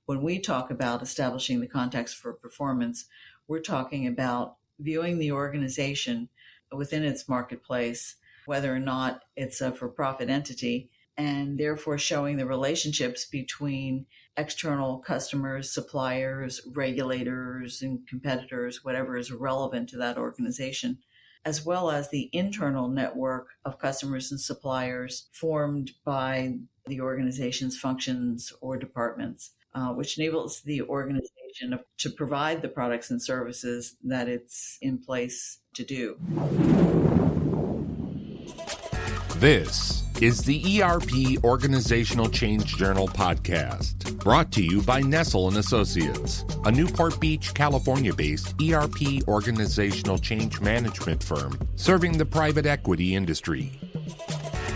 when we talk about establishing the context for performance, we're talking about viewing the organization within its marketplace, whether or not it's a for-profit entity, and therefore showing the relationships between external customers, suppliers, regulators, and competitors, whatever is relevant to that organization, as well as the internal network of customers and suppliers formed by the organization's functions or departments, which enables the organization to provide the products and services that it's in place to do. This is the ERP Organizational Change Journal podcast, brought to you by Nestle & Associates, a Newport Beach, California-based ERP organizational change management firm serving the private equity industry.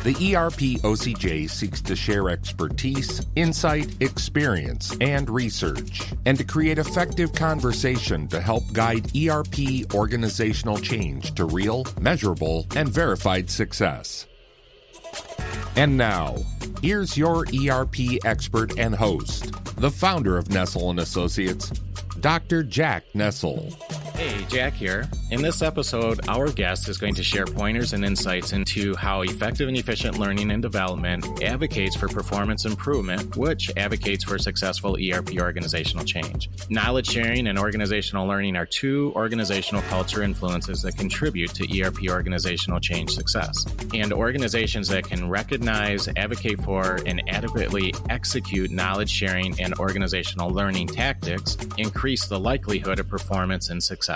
The ERP OCJ seeks to share expertise, insight, experience, and research, and to create effective conversation to help guide ERP organizational change to real, measurable, and verified success. And now, here's your ERP expert and host, the founder of Nestle & Associates, Dr. Jack Nestle. Hey, Jack here. In this episode, our guest is going to share pointers and insights into how effective and efficient learning and development advocates for performance improvement, which advocates for successful ERP organizational change. Knowledge sharing and organizational learning are two organizational culture influences that contribute to ERP organizational change success. And organizations that can recognize, advocate for, and adequately execute knowledge sharing and organizational learning tactics increase the likelihood of performance and success.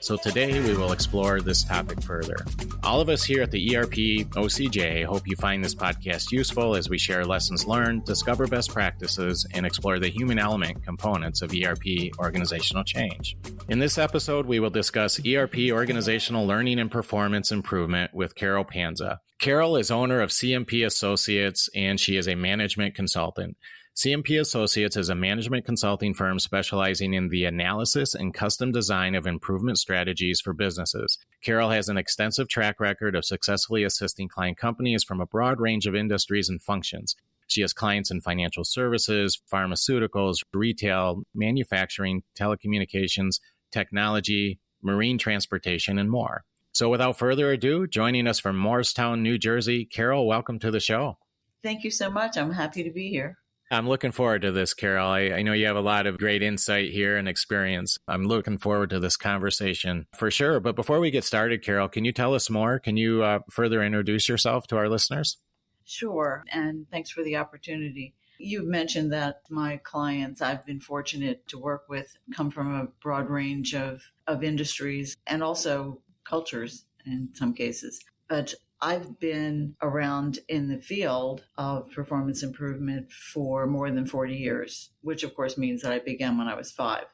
So today we will explore this topic further. All of us here at the ERP OCJ hope you find this podcast useful as we share lessons learned, discover best practices, and explore the human element components of ERP organizational change. In this episode, we will discuss ERP organizational learning and performance improvement with Carol Panza. Carol is owner of CMP Associates, and she is a management consultant. CMP Associates is a management consulting firm specializing in the analysis and custom design of improvement strategies for businesses. Carol has an extensive track record of successfully assisting client companies from a broad range of industries and functions. She has clients in financial services, pharmaceuticals, retail, manufacturing, telecommunications, technology, marine transportation, and more. So without further ado, joining us from Morristown, New Jersey, Carol, welcome to the show. Thank you so much. I'm happy to be here. I'm looking forward to this, Carol. I know you have a lot of great insight here and experience. I'm looking forward to this conversation for sure. But before we get started, Carol, can you tell us more? Can you further introduce yourself to our listeners? Sure. And thanks for the opportunity. You've mentioned that my clients I've been fortunate to work with come from a broad range of industries and also cultures in some cases. But I've been around in the field of performance improvement for more than 40 years, which of course means that I began when I was 5.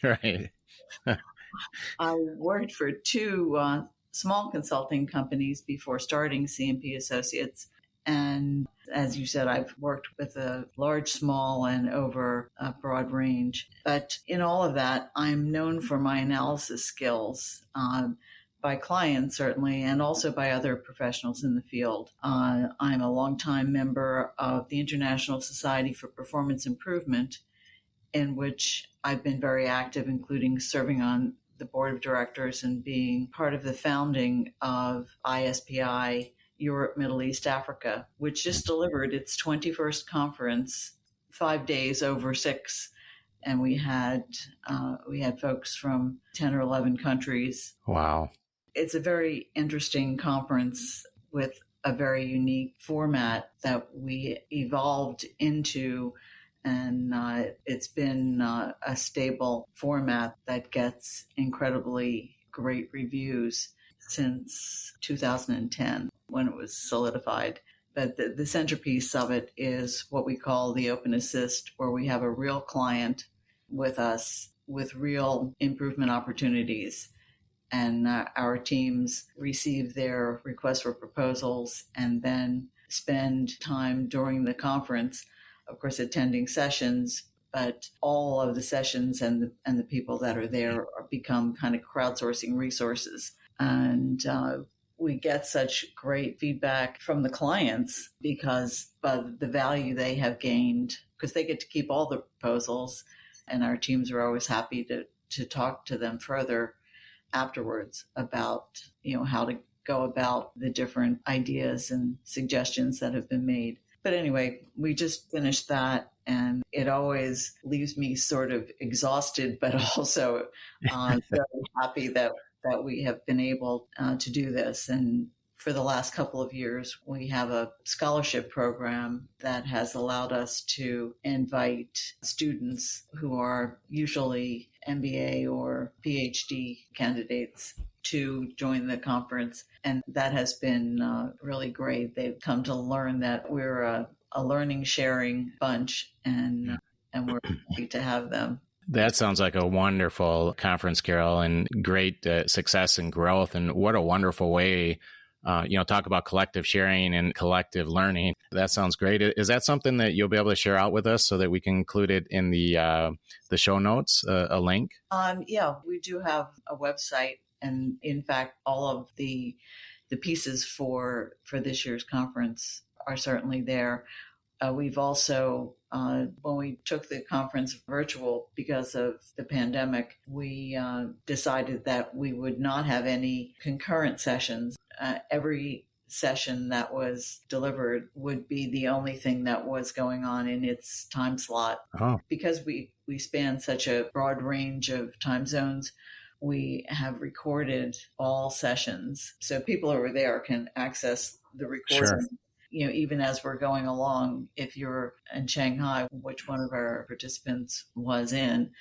Right. I worked for two small consulting companies before starting CMP Associates. And as you said, I've worked with a large, small, and over a broad range. But in all of that, I'm known for my analysis skills. By clients, certainly, and also by other professionals in the field. I'm a longtime member of the International Society for Performance Improvement, in which I've been very active, including serving on the board of directors and being part of the founding of ISPI Europe, Middle East, Africa, which just delivered its 21st conference, 5 days over 6. And we had folks from 10 or 11 countries. Wow. It's a very interesting conference with a very unique format that we evolved into, and it's been a stable format that gets incredibly great reviews since 2010 when it was solidified. But the centerpiece of it is what we call the Open Assist, where we have a real client with us with real improvement opportunities. And our teams receive their requests for proposals and then spend time during the conference, of course, attending sessions. But all of the sessions and the people that are there become kind of crowdsourcing resources. And we get such great feedback from the clients because of the value they have gained, because they get to keep all the proposals, and our teams are always happy to talk to them further afterwards about, how to go about the different ideas and suggestions that have been made. But anyway, we just finished that, and it always leaves me sort of exhausted, but also very happy that we have been able to do this. And for the last couple of years, we have a scholarship program that has allowed us to invite students who are usually MBA or PhD candidates to join the conference. And that has been really great. They've come to learn that we're a learning sharing bunch, and we're happy to have them. That sounds like a wonderful conference, Carol, and great success and growth. And what a wonderful way, talk about collective sharing and collective learning. That sounds great. Is that something that you'll be able to share out with us so that we can include it in the show notes, a link? Yeah, we do have a website. And in fact, all of the pieces for this year's conference are certainly there. We've also, when we took the conference virtual because of the pandemic, we decided that we would not have any concurrent sessions. Every session that was delivered would be the only thing that was going on in its time slot. Oh. Because we span such a broad range of time zones, we have recorded all sessions. So people over there can access the recording. Sure. Even as we're going along, if you're in Shanghai, which one of our participants was in,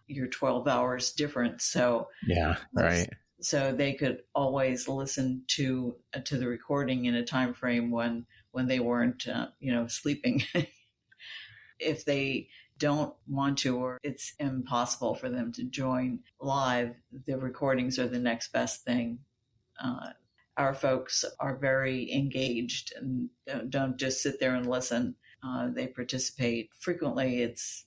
you're 12 hours different. So yeah, right. So they could always listen to the recording in a time frame when they weren't, sleeping. If they don't want to, or it's impossible for them to join live, the recordings are the next best thing. Our folks are very engaged and don't just sit there and listen. They participate. Frequently, it's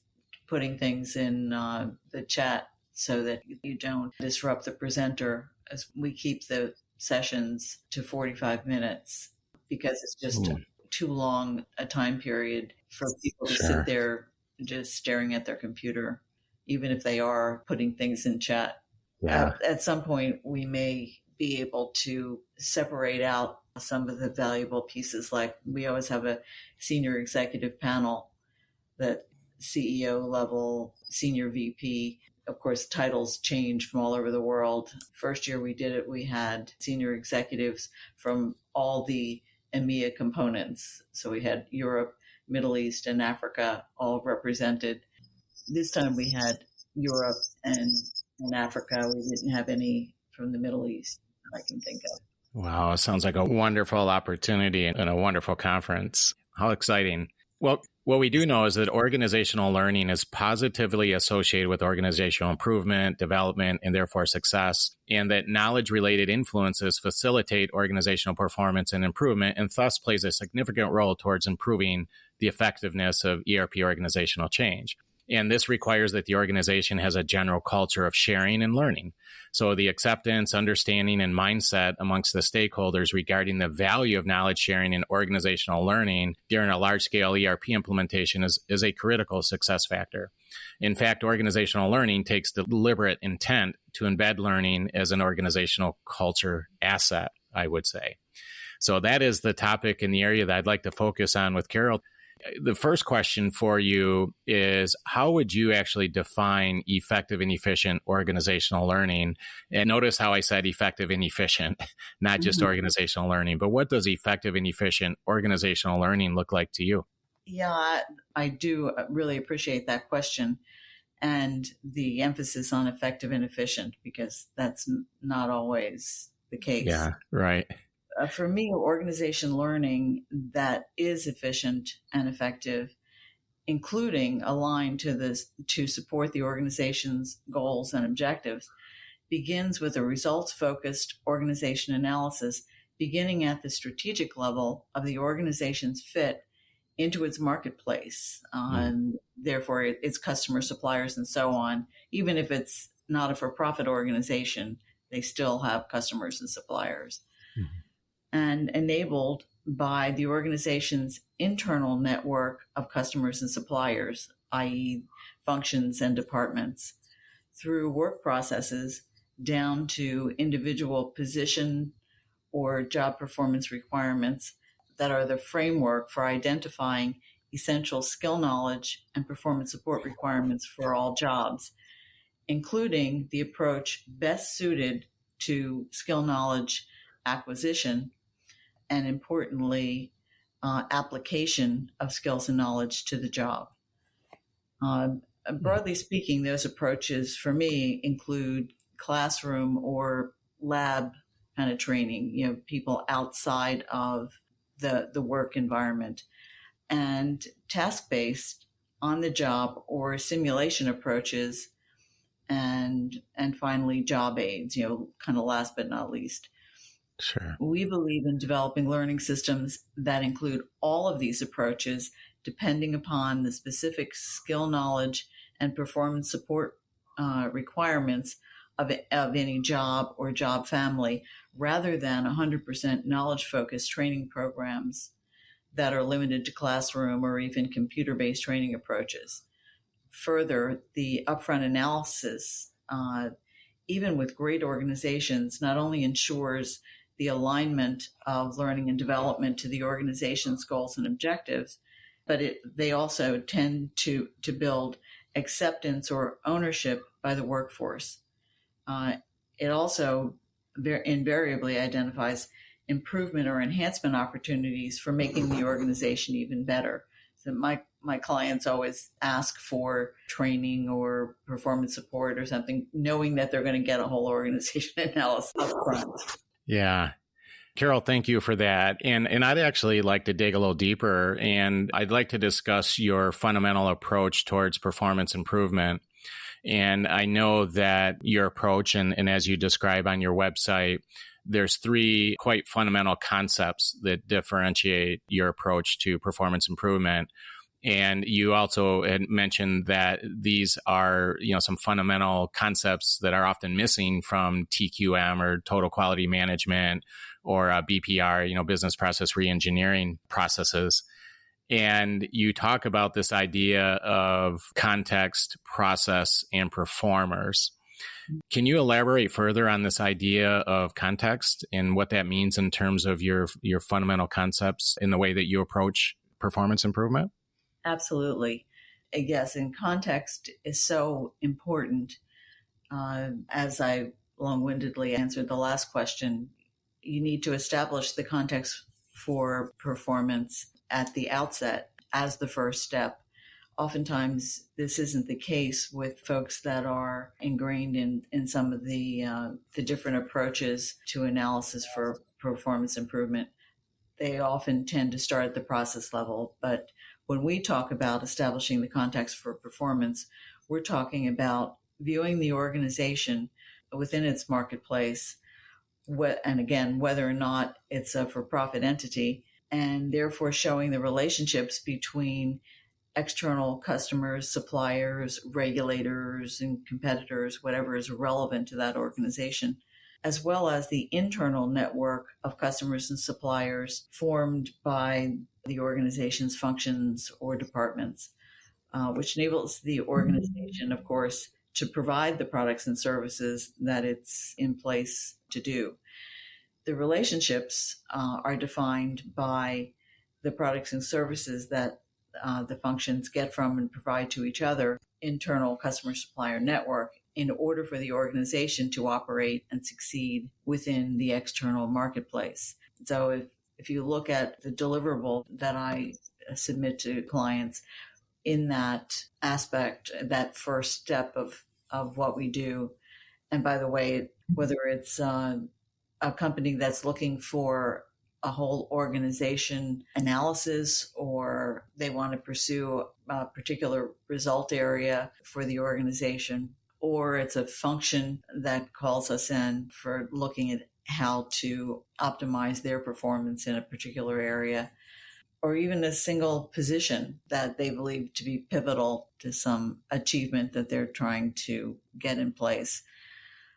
putting things in the chat so that you don't disrupt the presenter, as we keep the sessions to 45 minutes because it's just too long a time period for people to sit there just staring at their computer, even if they are putting things in chat. Yeah. At some point, we may be able to separate out some of the valuable pieces. Like we always have a senior executive panel, that CEO level, senior VP. Of course, titles change from all over the world. First year we did it, we had senior executives from all the EMEA components. So we had Europe, Middle East, and Africa all represented. This time we had Europe and Africa. We didn't have any from the Middle East that I can think of. Wow, it sounds like a wonderful opportunity and a wonderful conference. How exciting. Well, what we do know is that organizational learning is positively associated with organizational improvement, development, and therefore success, and that knowledge-related influences facilitate organizational performance and improvement, and thus plays a significant role towards improving the effectiveness of ERP organizational change. And this requires that the organization has a general culture of sharing and learning. So the acceptance, understanding, and mindset amongst the stakeholders regarding the value of knowledge sharing and organizational learning during a large-scale ERP implementation is a critical success factor. In fact, organizational learning takes deliberate intent to embed learning as an organizational culture asset, I would say. So that is the topic in the area that I'd like to focus on with Carol. The first question for you is, how would you actually define effective and efficient organizational learning? And notice how I said effective and efficient, not just organizational learning, but what does effective and efficient organizational learning look like to you? Yeah, I do really appreciate that question and the emphasis on effective and efficient, because that's not always the case. Yeah, right. For me, organization learning that is efficient and effective, including aligned to support the organization's goals and objectives, begins with a results-focused organization analysis, beginning at the strategic level of the organization's fit into its marketplace, and therefore its customers, suppliers, and so on. Even if it's not a for-profit organization, they still have customers and suppliers. and enabled by the organization's internal network of customers and suppliers, i.e., functions and departments, through work processes down to individual position or job performance requirements that are the framework for identifying essential skill knowledge and performance support requirements for all jobs, including the approach best suited to skill knowledge acquisition and, importantly, application of skills and knowledge to the job. Broadly speaking, those approaches for me include classroom or lab kind of training, people outside of the work environment, and task-based on the job or simulation approaches, and finally job aids, kind of last but not least. Sure. We believe in developing learning systems that include all of these approaches, depending upon the specific skill, knowledge, and performance support requirements of any job or job family, rather than 100% knowledge-focused training programs that are limited to classroom or even computer-based training approaches. Further, the upfront analysis, even with great organizations, not only ensures the alignment of learning and development to the organization's goals and objectives, but they also tend to build acceptance or ownership by the workforce. It also invariably identifies improvement or enhancement opportunities for making the organization even better. So my clients always ask for training or performance support or something, knowing that they're going to get a whole organization analysis up front. Yeah. Carol, thank you for that. And I'd actually like to dig a little deeper, and I'd like to discuss your fundamental approach towards performance improvement. And I know that your approach, and as you describe on your website, there's 3 quite fundamental concepts that differentiate your approach to performance improvement. And you also had mentioned that these are, some fundamental concepts that are often missing from TQM or total quality management or BPR, business process reengineering processes. And you talk about this idea of context, process, and performers. Can you elaborate further on this idea of context and what that means in terms of your fundamental concepts in the way that you approach performance improvement? Absolutely. Yes, and context is so important. As I long-windedly answered the last question, you need to establish the context for performance at the outset as the first step. Oftentimes, this isn't the case with folks that are ingrained in some of the different approaches to analysis for performance improvement. They often tend to start at the process level, but when we talk about establishing the context for performance, we're talking about viewing the organization within its marketplace, and again, whether or not it's a for-profit entity, and therefore showing the relationships between external customers, suppliers, regulators, and competitors, whatever is relevant to that organization, as well as the internal network of customers and suppliers formed by the organization's functions or departments, which enables the organization, of course, to provide the products and services that it's in place to do. The relationships are defined by the products and services that the functions get from and provide to each other, internal customer supplier network, in order for the organization to operate and succeed within the external marketplace. So if you look at the deliverable that I submit to clients in that aspect, that first step of what we do, and by the way, whether it's a company that's looking for a whole organization analysis, or they want to pursue a particular result area for the organization, or it's a function that calls us in for looking at how to optimize their performance in a particular area, or even a single position that they believe to be pivotal to some achievement that they're trying to get in place.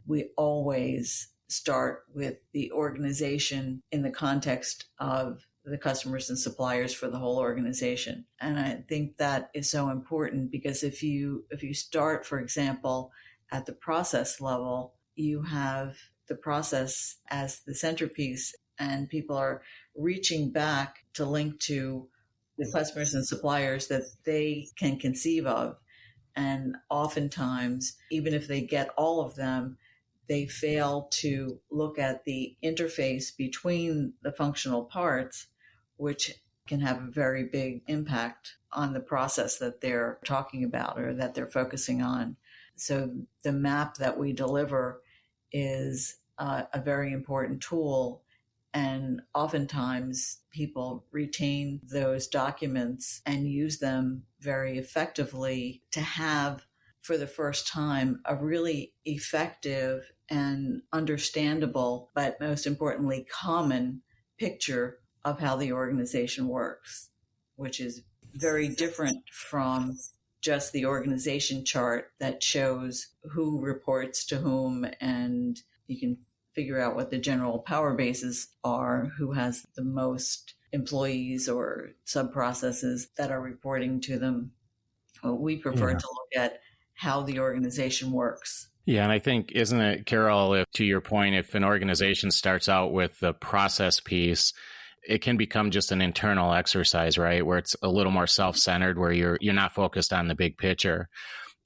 We always start with the organization in the context of the customers and suppliers for the whole organization. And I think that is so important because if you start, for example, at the process level, you have the process as the centerpiece, and people are reaching back to link to the customers and suppliers that they can conceive of. And oftentimes, even if they get all of them, they fail to look at the interface between the functional parts, which can have a very big impact on the process that they're talking about or that they're focusing on. So the map that we deliver is a very important tool. And oftentimes people retain those documents and use them very effectively to have, for the first time, a really effective and understandable, but most importantly, common picture of how the organization works, which is very different from just the organization chart that shows who reports to whom, and you can figure out what the general power bases are, who has the most employees or sub-processes that are reporting to them. Well, we prefer to look at how the organization works. Yeah, and I think, isn't it, Carol, to your point, if an organization starts out with the process piece, it can become just an internal exercise, right? Where it's a little more self-centered, where you're not focused on the big picture.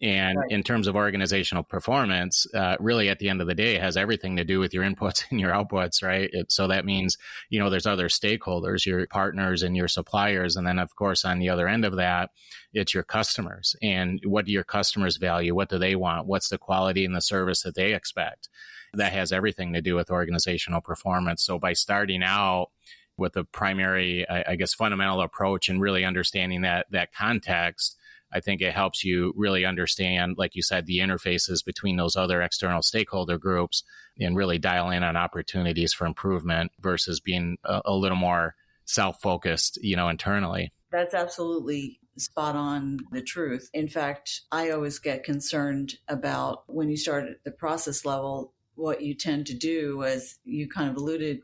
And in terms of organizational performance, really at the end of the day, it has everything to do with your inputs and your outputs, right? So that means, there's other stakeholders, your partners and your suppliers. And then, of course, on the other end of that, it's your customers. And what do your customers value? What do they want? What's the quality and the service that they expect? That has everything to do with organizational performance. So by starting out with a primary, I guess, fundamental approach and really understanding that context, I think it helps you really understand, like you said, the interfaces between those other external stakeholder groups and really dial in on opportunities for improvement versus being a little more self-focused, internally. That's absolutely spot on the truth. In fact, I always get concerned about when you start at the process level, what you tend to do, as you kind of alluded,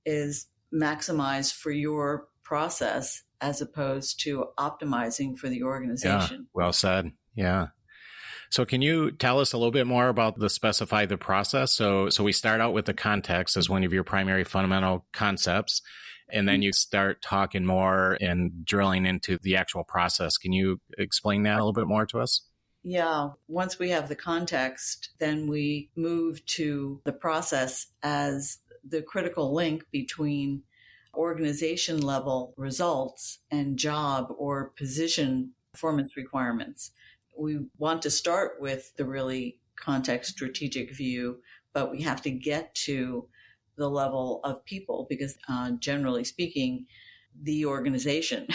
is maximize for your process as opposed to optimizing for the organization. Yeah, well said. Yeah. So can you tell us a little bit more about the specify the process? So we start out with the context as one of your primary fundamental concepts, and then you start talking more and drilling into the actual process. Can you explain that a little bit more to us? Yeah. Once we have the context, then we move to the process as the critical link between organization level results and job or position performance requirements. We want to start with the really context strategic view, but we have to get to the level of people because generally speaking, the organization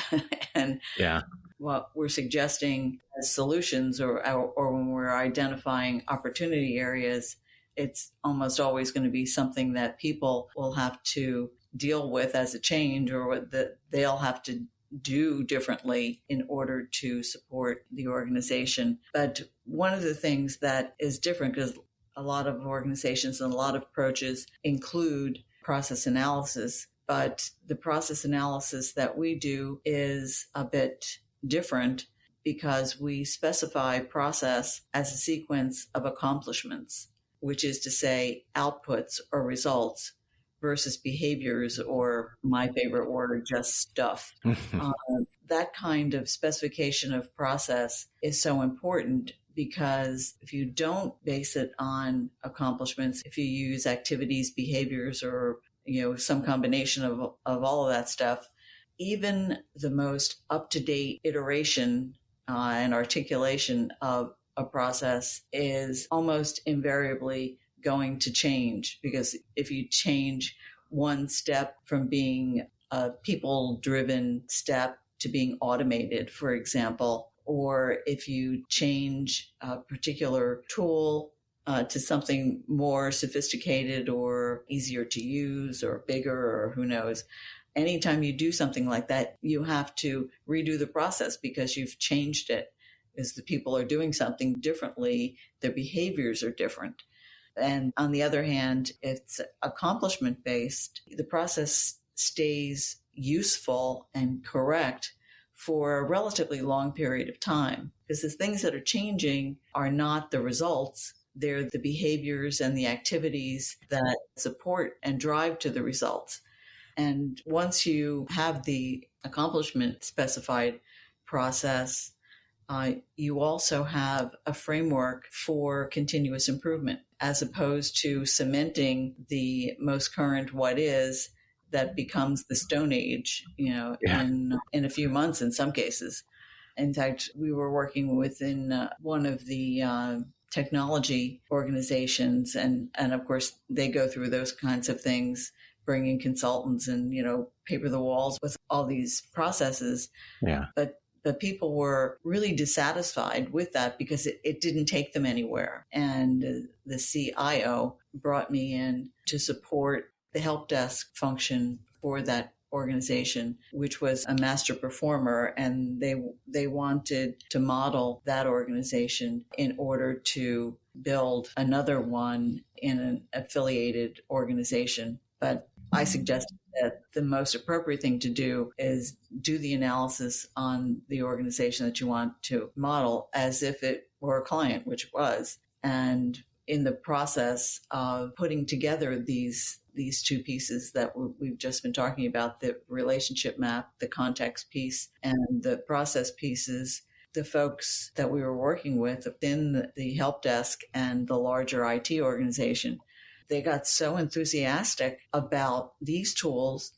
and what we're suggesting as solutions or when we're identifying opportunity areas, it's almost always going to be something that people will have to deal with as a change or that they'll have to do differently in order to support the organization. But one of the things that is different, because a lot of organizations and a lot of approaches include process analysis, but the process analysis that we do is a bit different because we specify process as a sequence of accomplishments, which is to say outputs or results versus behaviors, or my favorite word, just stuff. That kind of specification of process is so important because if you don't base it on accomplishments, if you use activities, behaviors, or some combination of all of that stuff, even the most up-to-date iteration and articulation of a process is almost invariably going to change, because if you change one step from being a people-driven step to being automated, for example, or if you change a particular tool to something more sophisticated or easier to use or bigger or who knows, anytime you do something like that, you have to redo the process because you've changed it. As the people are doing something differently, their behaviors are different. And on the other hand, if it's accomplishment based, the process stays useful and correct for a relatively long period of time, because the things that are changing are not the results. They're the behaviors and the activities that support and drive to the results. And once you have the accomplishment specified process, you also have a framework for continuous improvement, as opposed to cementing the most current what is that becomes the Stone Age, in a few months in some cases. In fact, we were working within one of the technology organizations, and of course they go through those kinds of things, bring in consultants and paper the walls with all these processes. Yeah. But people were really dissatisfied with that because it didn't take them anywhere. And the CIO brought me in to support the help desk function for that organization, which was a master performer. And they wanted to model that organization in order to build another one in an affiliated organization. But I suggested that the most appropriate thing to do is do the analysis on the organization that you want to model as if it were a client, which it was. And in the process of putting together these two pieces that we've just been talking about, the relationship map, the context piece, and the process pieces, the folks that we were working with within the help desk and the larger IT organization, they got so enthusiastic about these tools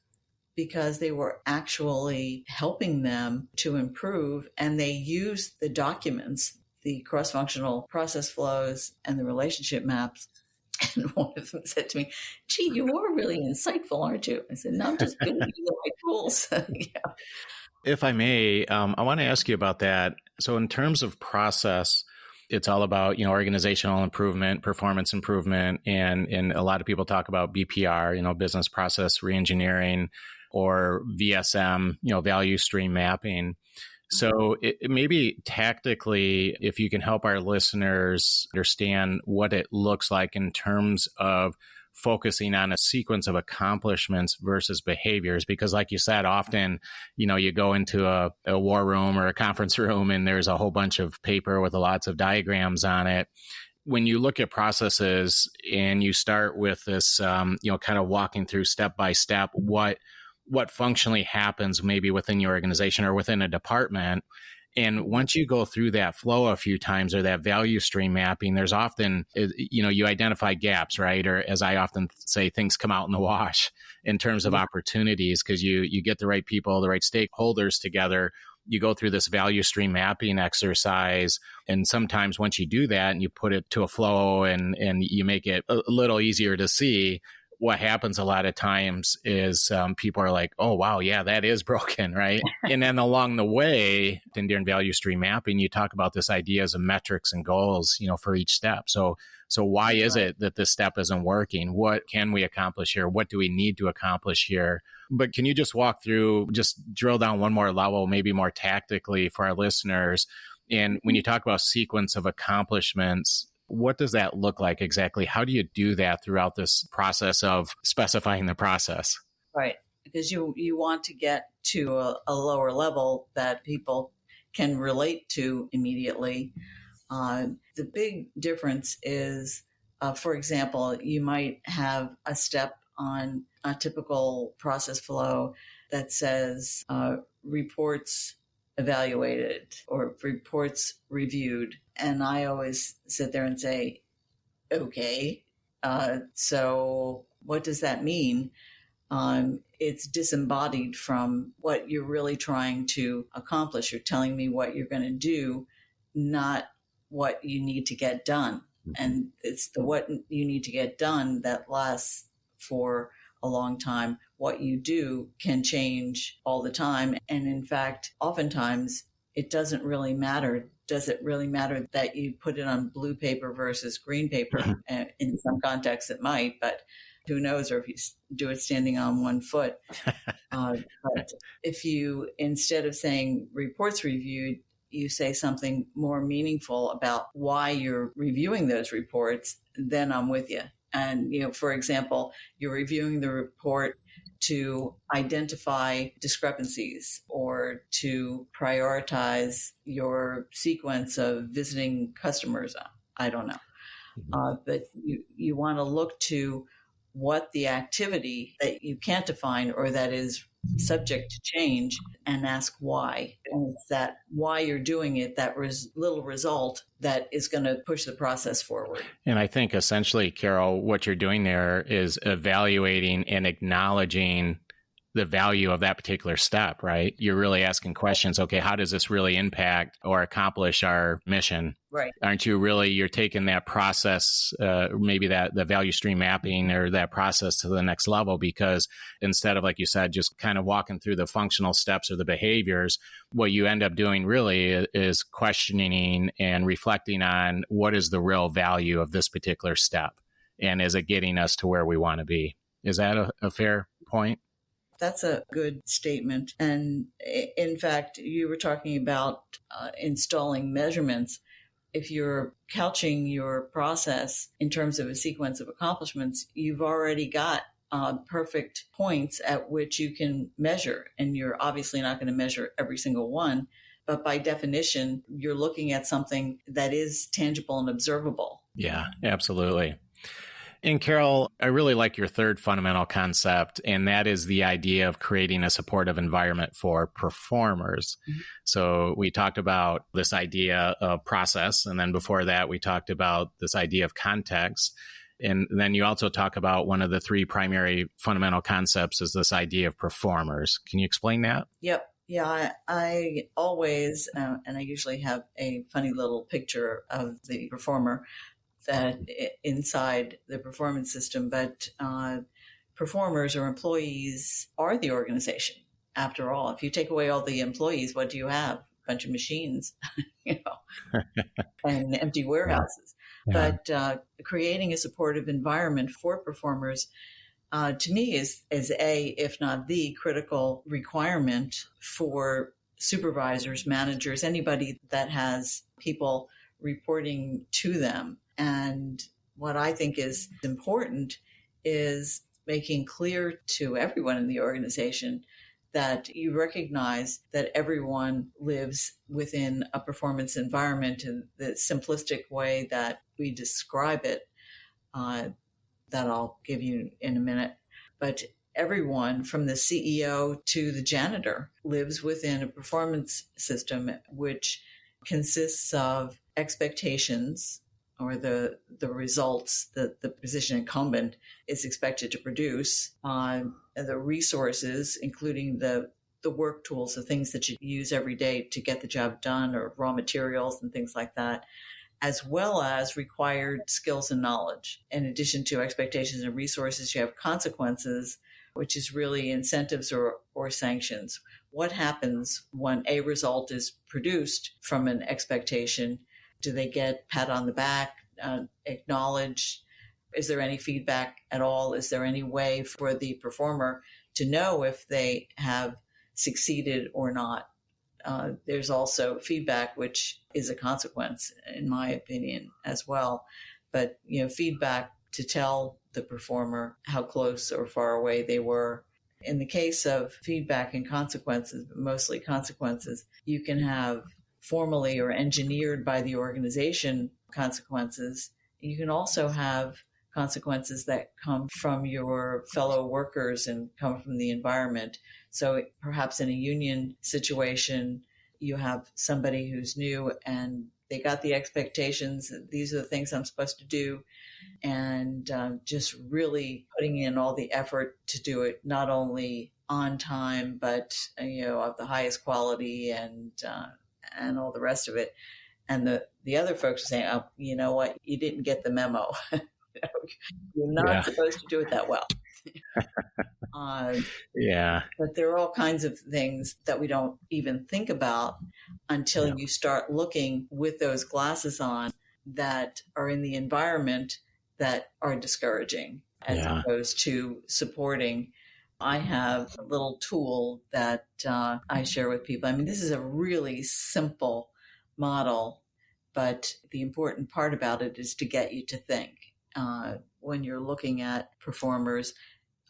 because they were actually helping them to improve, and they used the documents, the cross-functional process flows and the relationship maps. And one of them said to me, "Gee, you are really insightful, aren't you?" I said, "No, I'm just giving you the right tools." Yeah. If I may, I want to ask you about that. So in terms of process, it's all about, organizational improvement, performance improvement. And a lot of people talk about BPR, business process reengineering, or VSM, value stream mapping. So maybe tactically, if you can help our listeners understand what it looks like in terms of focusing on a sequence of accomplishments versus behaviors, because like you said, often, you go into a war room or a conference room and there's a whole bunch of paper with lots of diagrams on it. When you look at processes and you start with this, kind of walking through step by step, what functionally happens maybe within your organization or within a department. And once you go through that flow a few times, or that value stream mapping, there's often, you identify gaps, right? Or as I often say, things come out in the wash in terms of opportunities, because you get the right people, the right stakeholders together. You go through this value stream mapping exercise. And sometimes once you do that and you put it to a flow and you make it a little easier to see, what happens a lot of times is people are like, "Oh, wow, yeah, that is broken," right? And then along the way, during value stream mapping, you talk about this ideas of metrics and goals, for each step. So why is it that this step isn't working? What can we accomplish here? What do we need to accomplish here? But can you just walk through, just drill down one more level, maybe more tactically for our listeners? And when you talk about sequence of accomplishments, what does that look like exactly? How do you do that throughout this process of specifying the process? Right. Because you want to get to a lower level that people can relate to immediately. The big difference is, for example, you might have a step on a typical process flow that says reports evaluated or reports reviewed. And I always sit there and say, okay, so what does that mean? It's disembodied from what you're really trying to accomplish. You're telling me what you're going to do, not what you need to get done. And it's the what you need to get done that lasts for a long time. What you do can change all the time. And in fact, oftentimes it doesn't really matter. Does it really matter that you put it on blue paper versus green paper? In some contexts it might, but who knows, or if you do it standing on one foot. But if you, instead of saying reports reviewed, you say something more meaningful about why you're reviewing those reports, then I'm with you. And, for example, you're reviewing the report to identify discrepancies or to prioritize your sequence of visiting customers. I don't know. But you want to look to what the activity that you can't define or that is subject to change and ask why. And it's that why you're doing it, that little result that is going to push the process forward. And I think essentially, Carol, what you're doing there is evaluating and acknowledging the value of that particular step, right? You're really asking questions. Okay, how does this really impact or accomplish our mission? Right. Aren't you really, you're taking that process, maybe the value stream mapping or that process to the next level, because instead of, like you said, just kind of walking through the functional steps or the behaviors, what you end up doing really is questioning and reflecting on what is the real value of this particular step, and is it getting us to where we want to be? Is that a fair point? That's a good statement. And in fact, you were talking about installing measurements. If you're couching your process in terms of a sequence of accomplishments, you've already got perfect points at which you can measure. And you're obviously not going to measure every single one. But by definition, you're looking at something that is tangible and observable. Yeah, absolutely. And Carol, I really like your third fundamental concept, and that is the idea of creating a supportive environment for performers. Mm-hmm. So we talked about this idea of process, and then before that, we talked about this idea of context. And then you also talk about one of the three primary fundamental concepts is this idea of performers. Can you explain that? Yep. Yeah, I always, and I usually have a funny little picture of the performer that inside the performance system, but performers or employees are the organization. After all, if you take away all the employees, what do you have? A bunch of machines, and empty warehouses. Yeah. But creating a supportive environment for performers, to me, is a, if not the critical requirement for supervisors, managers, anybody that has people reporting to them. And what I think is important is making clear to everyone in the organization that you recognize that everyone lives within a performance environment in the simplistic way that we describe it, that I'll give you in a minute. But everyone from the CEO to the janitor lives within a performance system which consists of expectations or the results that the position incumbent is expected to produce, the resources, including the work tools, the things that you use every day to get the job done, or raw materials and things like that, as well as required skills and knowledge. In addition to expectations and resources, you have consequences, which is really incentives or sanctions. What happens when a result is produced from an expectation? Do they get pat on the back, acknowledged? Is there any feedback at all? Is there any way for the performer to know if they have succeeded or not? There's also feedback, which is a consequence, in my opinion, as well. But, feedback to tell the performer how close or far away they were. In the case of feedback and consequences, but mostly consequences, you can have formally or engineered by the organization consequences. You can also have consequences that come from your fellow workers and come from the environment. So perhaps in a union situation, you have somebody who's new and they got the expectations that these are the things I'm supposed to do, and just really putting in all the effort to do it, not only on time, but of the highest quality and all the rest of it. And the other folks are saying, oh, you know what, you didn't get the memo. You're not supposed to do it that well. But there are all kinds of things that we don't even think about until you start looking with those glasses on that are in the environment that are discouraging as opposed to supporting. I have a little tool that I share with people. I mean, this is a really simple model. But the important part about it is to get you to think when you're looking at performers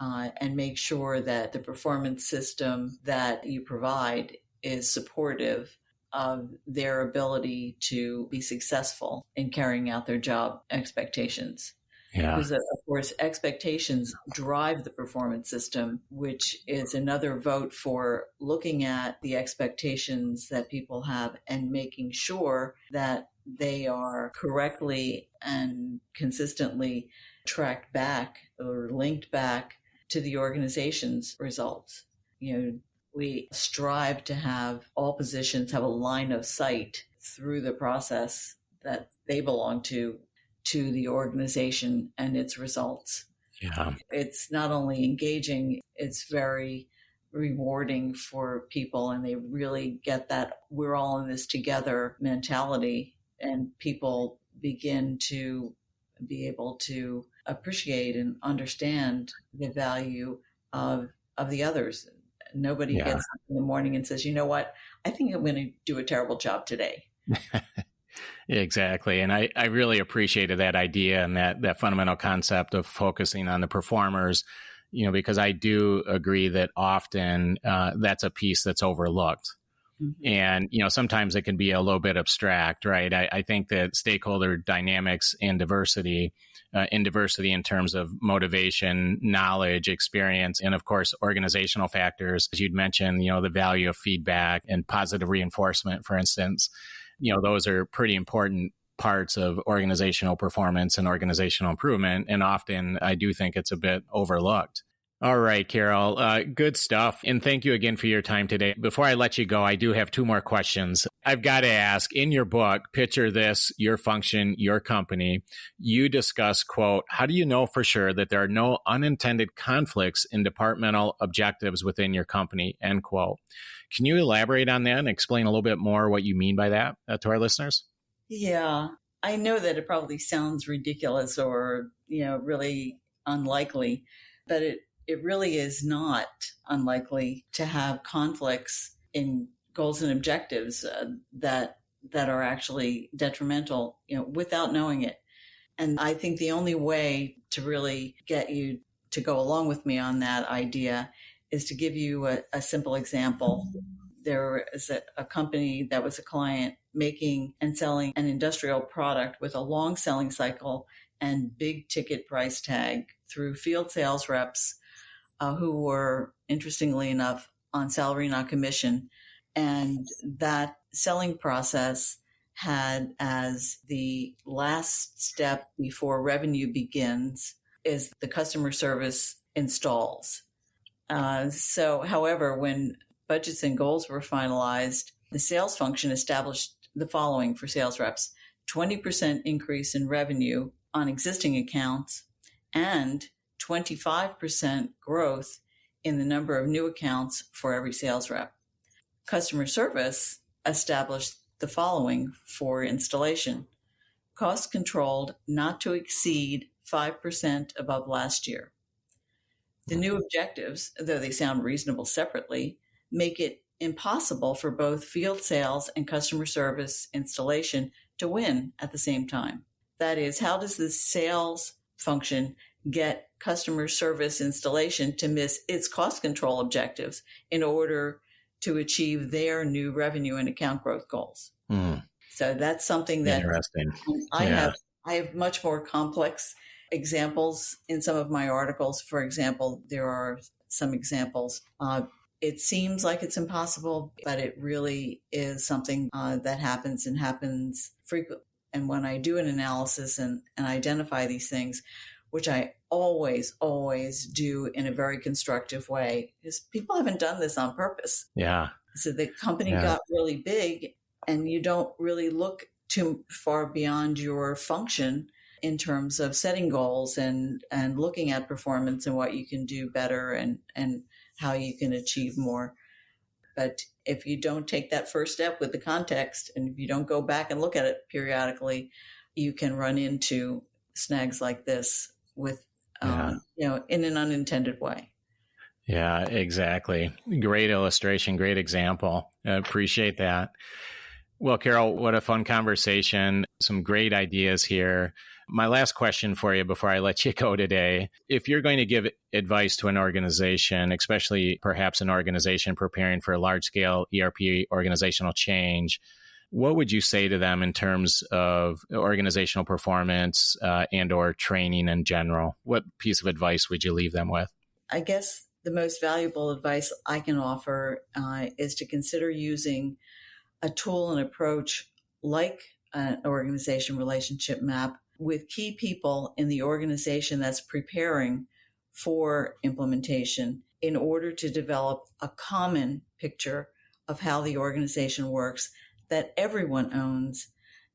and make sure that the performance system that you provide is supportive of their ability to be successful in carrying out their job expectations. Yeah. Because, of course, expectations drive the performance system, which is another vote for looking at the expectations that people have and making sure that they are correctly and consistently tracked back or linked back to the organization's results. We strive to have all positions have a line of sight through the process that they belong to the organization and its results. Yeah. It's not only engaging, it's very rewarding for people, and they really get that we're all in this together mentality, and people begin to be able to appreciate and understand the value of the others. Nobody gets up in the morning and says, you know what, I think I'm going to do a terrible job today. Exactly. And I really appreciated that idea and that fundamental concept of focusing on the performers, because I do agree that often that's a piece that's overlooked. Mm-hmm. And, sometimes it can be a little bit abstract, right? I think that stakeholder dynamics and diversity in terms of motivation, knowledge, experience, and of course, organizational factors, as you'd mentioned, the value of feedback and positive reinforcement, for instance, those are pretty important parts of organizational performance and organizational improvement. And often I do think it's a bit overlooked. All right, Carol, good stuff. And thank you again for your time today. Before I let you go, I do have two more questions. I've got to ask, in your book, Picture This, Your Function, Your Company, you discuss, quote, how do you know for sure that there are no unintended conflicts in departmental objectives within your company, end quote. Can you elaborate on that and explain a little bit more what you mean by that to our listeners? Yeah, I know that it probably sounds ridiculous or, really unlikely, but it really is not unlikely to have conflicts in goals and objectives that are actually detrimental, without knowing it. And I think the only way to really get you to go along with me on that idea is to give you a simple example. There is a company that was a client making and selling an industrial product with a long selling cycle and big ticket price tag through field sales reps who were, interestingly enough, on salary, not commission. And that selling process had as the last step before revenue begins is the customer service installs. However, when budgets and goals were finalized, the sales function established the following for sales reps: 20% increase in revenue on existing accounts and 25% growth in the number of new accounts for every sales rep. Customer service established the following for installation: cost controlled not to exceed 5% above last year. The new objectives, though they sound reasonable separately, make it impossible for both field sales and customer service installation to win at the same time. That is, how does the sales function get customer service installation to miss its cost control objectives in order to achieve their new revenue and account growth goals? So that's something that interesting. I have much more complex examples in some of my articles. For example, there are some examples. It seems like it's impossible, but it really is something that happens and happens frequently. And when I do an analysis and identify these things, which I always do in a very constructive way, because people haven't done this on purpose. Yeah. So the company got really big, and you don't really look too far beyond your function in terms of setting goals and looking at performance and what you can do better and how you can achieve more. But if you don't take that first step with the context, and if you don't go back and look at it periodically, you can run into snags like this with, in an unintended way. Yeah, exactly. Great illustration, great example. I appreciate that. Well, Carol, what a fun conversation. Some great ideas here. My last question for you before I let you go today. If you're going to give advice to an organization, especially perhaps an organization preparing for a large-scale ERP organizational change, what would you say to them in terms of organizational performance and or training in general? What piece of advice would you leave them with? I guess the most valuable advice I can offer is to consider using a tool and approach like an organization relationship map with key people in the organization that's preparing for implementation in order to develop a common picture of how the organization works that everyone owns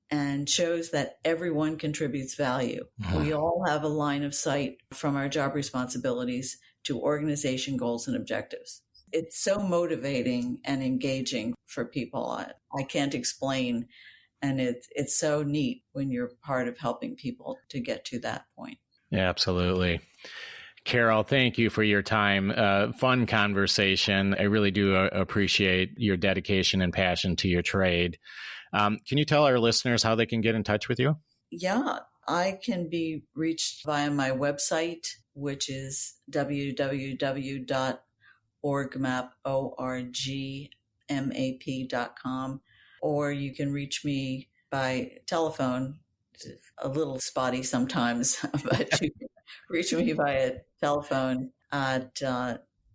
and shows that everyone contributes value. We all have a line of sight from our job responsibilities to organization goals and objectives. It's so motivating and engaging for people. I can't explain. And it's so neat when you're part of helping people to get to that point. Yeah, absolutely. Carol, thank you for your time. Fun conversation. I really do appreciate your dedication and passion to your trade. Can you tell our listeners how they can get in touch with you? Yeah, I can be reached via my website, which is www.orgmap.com, or you can reach me by telephone. It's a little spotty sometimes, but you can reach me via telephone at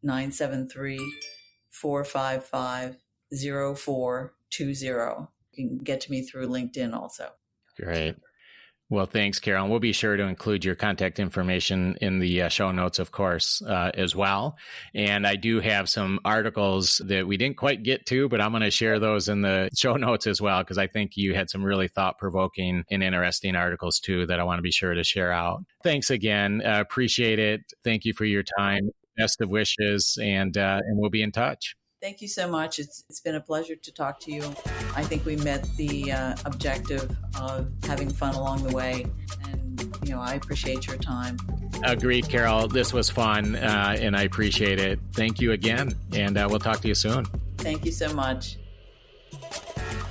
973-455-0420. You can get to me through LinkedIn also. Great. Well, thanks, Carol. We'll be sure to include your contact information in the show notes, of course, as well. And I do have some articles that we didn't quite get to, but I'm going to share those in the show notes as well, because I think you had some really thought-provoking and interesting articles, too, that I want to be sure to share out. Thanks again. Appreciate it. Thank you for your time. Best of wishes, and we'll be in touch. Thank you so much. It's been a pleasure to talk to you. I think we met the objective of having fun along the way. And, I appreciate your time. Agreed, Carol. This was fun, and I appreciate it. Thank you again, and we'll talk to you soon. Thank you so much.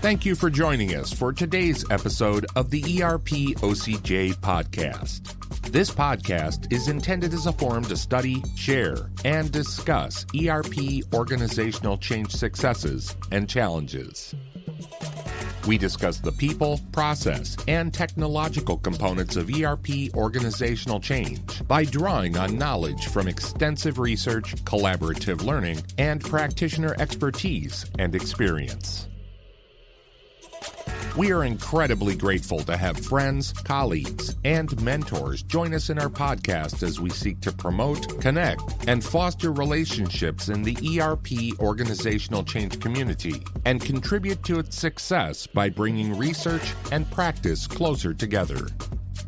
Thank you for joining us for today's episode of the ERP OCJ podcast. This podcast is intended as a forum to study, share, and discuss ERP organizational change successes and challenges. We discuss the people, process, and technological components of ERP organizational change by drawing on knowledge from extensive research, collaborative learning, and practitioner expertise and experience. We are incredibly grateful to have friends, colleagues, and mentors join us in our podcast as we seek to promote, connect, and foster relationships in the ERP organizational change community and contribute to its success by bringing research and practice closer together.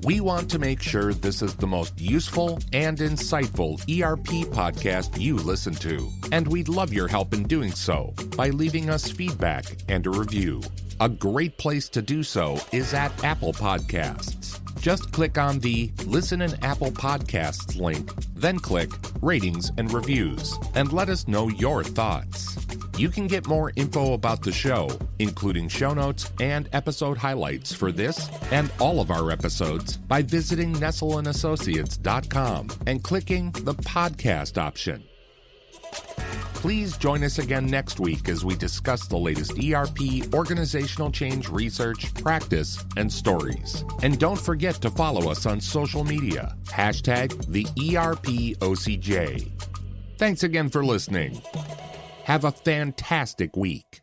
We want to make sure this is the most useful and insightful ERP podcast you listen to, and we'd love your help in doing so by leaving us feedback and a review. A great place to do so is at Apple Podcasts. Just click on the Listen in Apple Podcasts link, then click Ratings and Reviews, and let us know your thoughts. You can get more info about the show, including show notes and episode highlights for this and all of our episodes, by visiting nestleandassociates.com and clicking the podcast option. Please join us again next week as we discuss the latest ERP organizational change research, practice, and stories. And don't forget to follow us on social media, #TheERPOCJ. Thanks again for listening. Have a fantastic week.